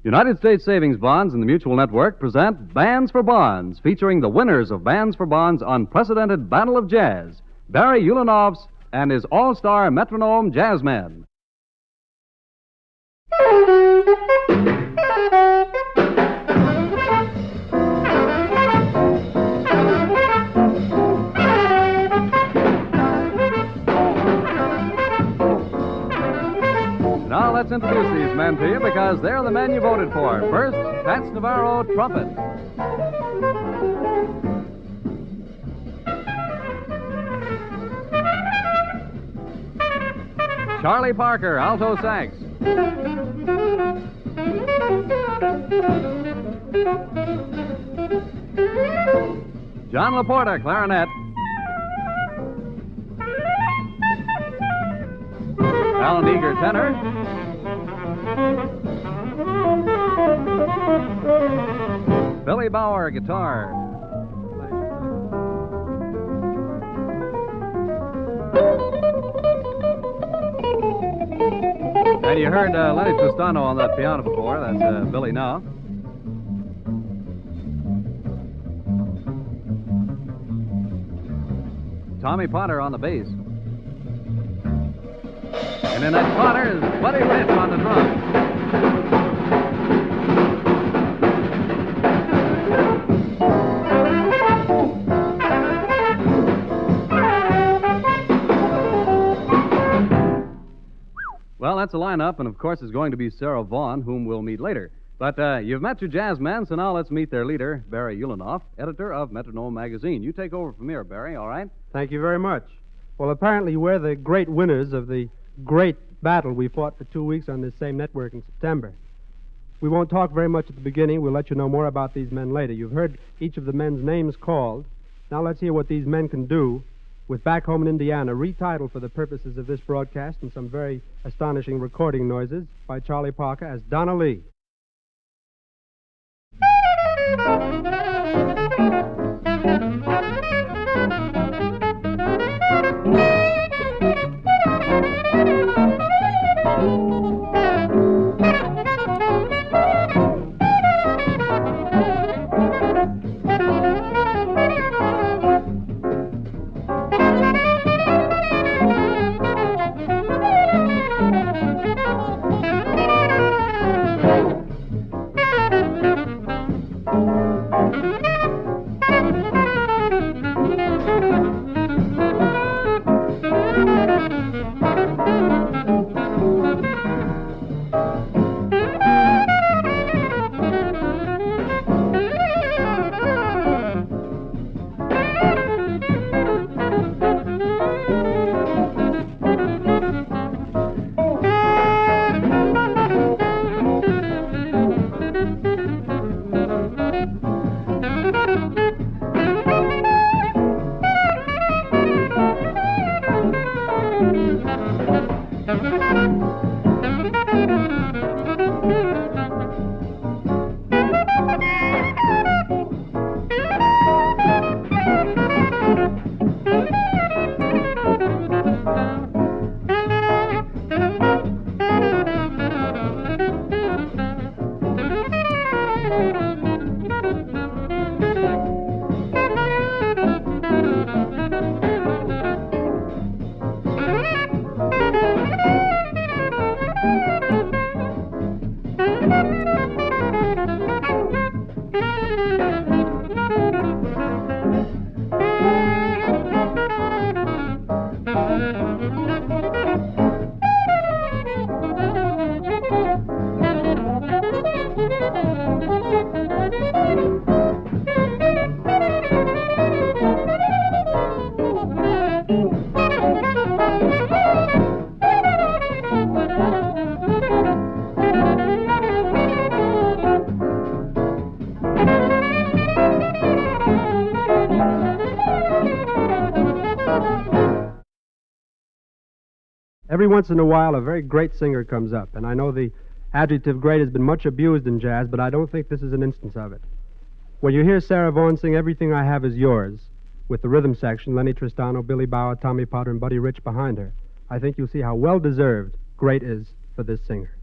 United States Savings Bonds and the Mutual Network present Bands for Bonds, featuring the winners of Bands for Bonds' unprecedented Battle of Jazz, Barry Ulanov and his all-star metronome jazzmen. Now let's introduce these men to you because they're the men you voted for. First, Fats Novarro, trumpet. Charlie Parker, alto sax. John LaPorta, clarinet. Alan Eager, tenor. Billy Bauer, guitar. And you heard Lennie Tristano on that piano before. That's Billy now. Tommy Potter on the bass. And in that Potter is Buddy Rich on the drums. Well, that's a lineup, and of course it's going to be Sarah Vaughan, whom we'll meet later. But you've met your jazz men, so now let's meet their leader, Barry Ulanov, editor of Metronome magazine. You take over from here, Barry, all right? Thank you very much. Well, apparently we're the great winners of the great battle we fought for 2 weeks on this same network in September. We won't talk very much at the beginning. We'll let you know more about these men later. You've heard each of the men's names called. Now let's hear what these men can do with Back Home in Indiana, retitled for the purposes of this broadcast and some very astonishing recording noises by Charlie Parker as Donna Lee. Every once in a while, a very great singer comes up, and I know the adjective great has been much abused in jazz, but I don't think this is an instance of it. When you hear Sarah Vaughan sing Everything I Have Is Yours, with the rhythm section, Lennie Tristano, Billy Bauer, Tommy Potter, and Buddy Rich behind her, I think you'll see how well-deserved great is for this singer.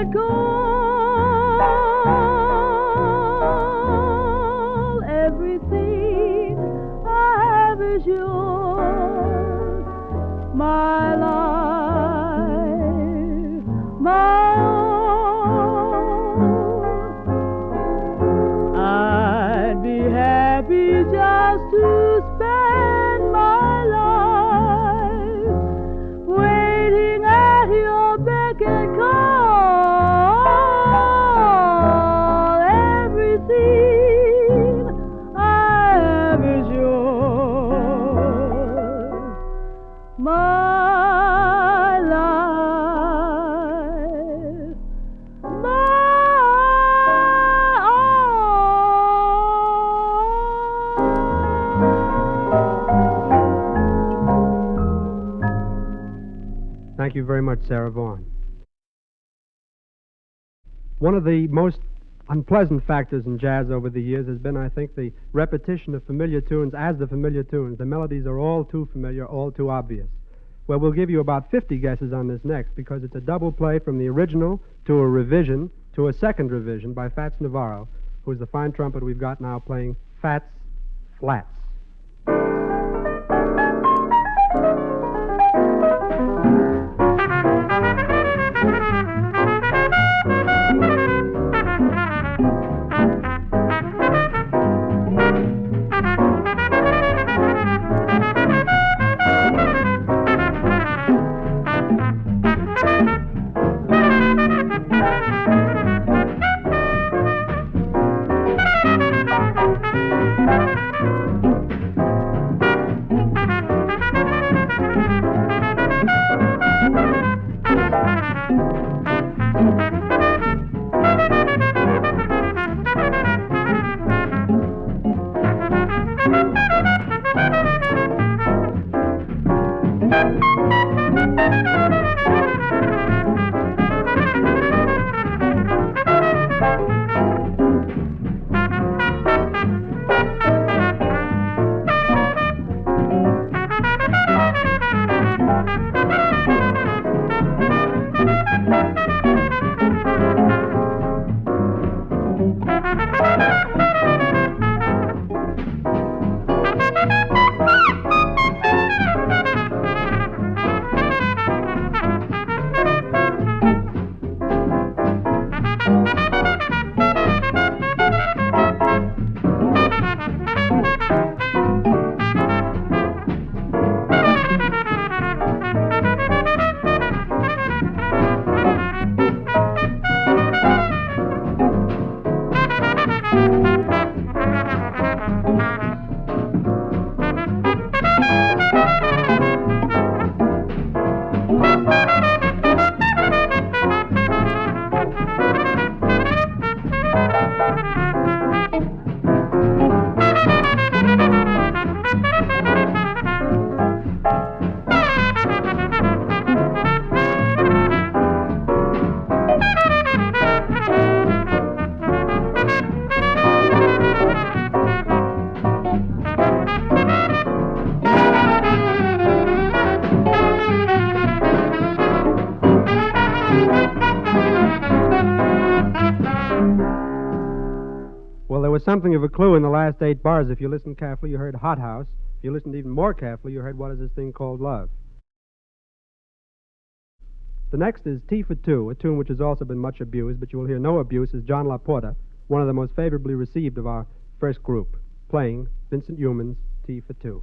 it call. Everything I have is yours. My life, my own. I'd be happy just to spend my life waiting at your beck and call. Everything I have is yours. My life, my own. Thank you very much, Sarah Vaughan. One of the most unpleasant factors in jazz over the years has been, I think, the repetition of familiar tunes as the familiar tunes. The melodies are all too familiar, all too obvious. Well, we'll give you about 50 guesses on this next because it's a double play from the original to a revision to a second revision by Fats Novarro, who's the fine trumpet we've got now playing Fats Flats. Something of a clue in the last 8 bars. If you listened carefully, you heard Hot House. If you listened even more carefully, you heard What Is This Thing Called Love. The next is T for Two, a tune which has also been much abused, but you will hear no abuse as John LaPorta, one of the most favorably received of our first group, playing Vincent Youmans' T for Two.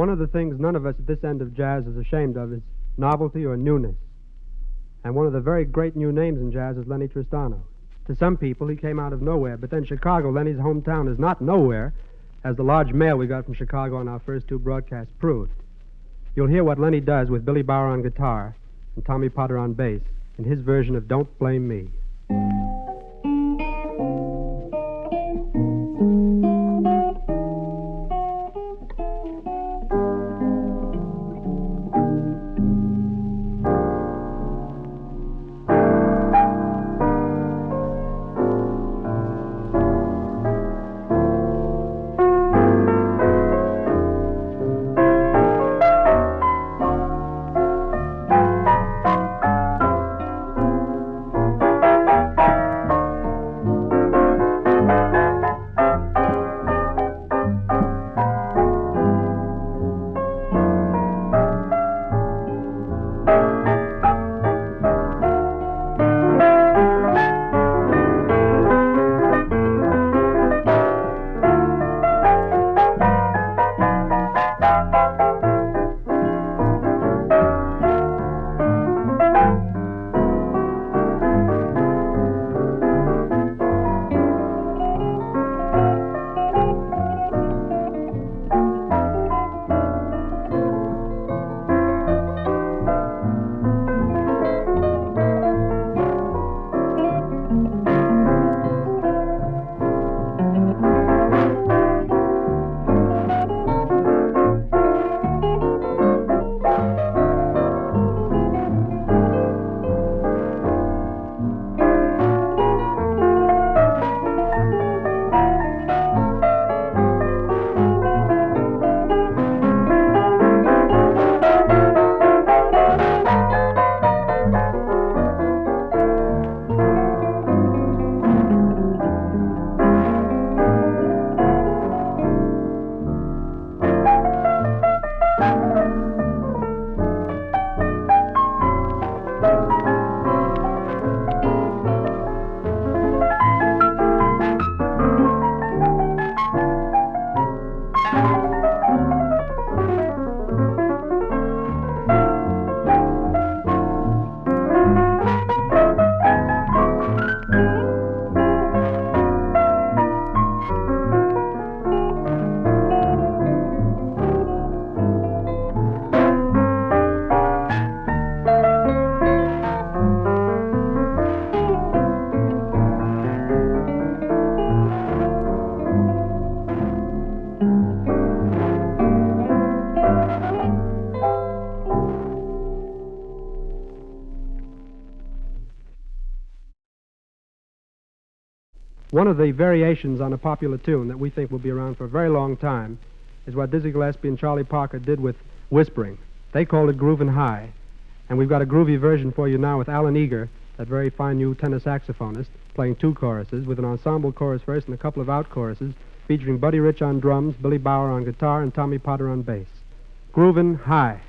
One of the things none of us at this end of jazz is ashamed of is novelty or newness. And one of the very great new names in jazz is Lennie Tristano. To some people, he came out of nowhere, but then Chicago, Lennie's hometown, is not nowhere, as the large mail we got from Chicago on our first two broadcasts proved. You'll hear what Lennie does with Billy Bauer on guitar and Tommy Potter on bass in his version of Don't Blame Me. One of the variations on a popular tune that we think will be around for a very long time is what Dizzy Gillespie and Charlie Parker did with whispering. They called it Groovin' High. And we've got a groovy version for you now with Alan Eager, that very fine new tenor saxophonist, playing two choruses, with an ensemble chorus first and a couple of out choruses, featuring Buddy Rich on drums, Billy Bauer on guitar, and Tommy Potter on bass. Groovin' High.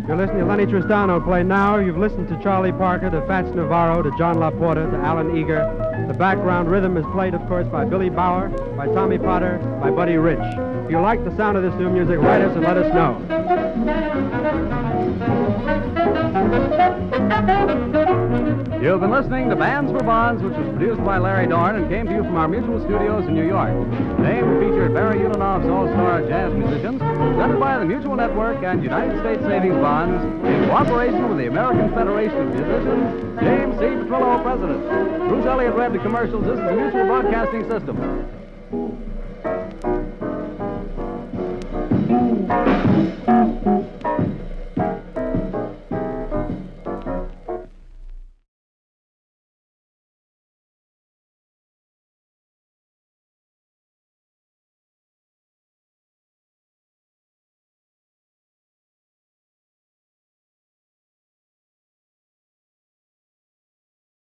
You're listening to Lennie Tristano play now. You've listened to Charlie Parker, to Fats Novarro, to John LaPorta, to Alan Eager. The background rhythm is played, of course, by Billy Bauer, by Tommy Potter, by Buddy Rich. If you like the sound of this new music, write us and let us know. You've been listening to Bands for Bonds, which was produced by Larry Dorn and came to you from our mutual studios in New York. Today we featured Barry Ulanov's all-star jazz musicians, presented by the Mutual Network and United States Savings Bonds, in cooperation with the American Federation of Musicians. James C. Petrillo, President. Bruce Elliott read the commercials. This is the Mutual Broadcasting System.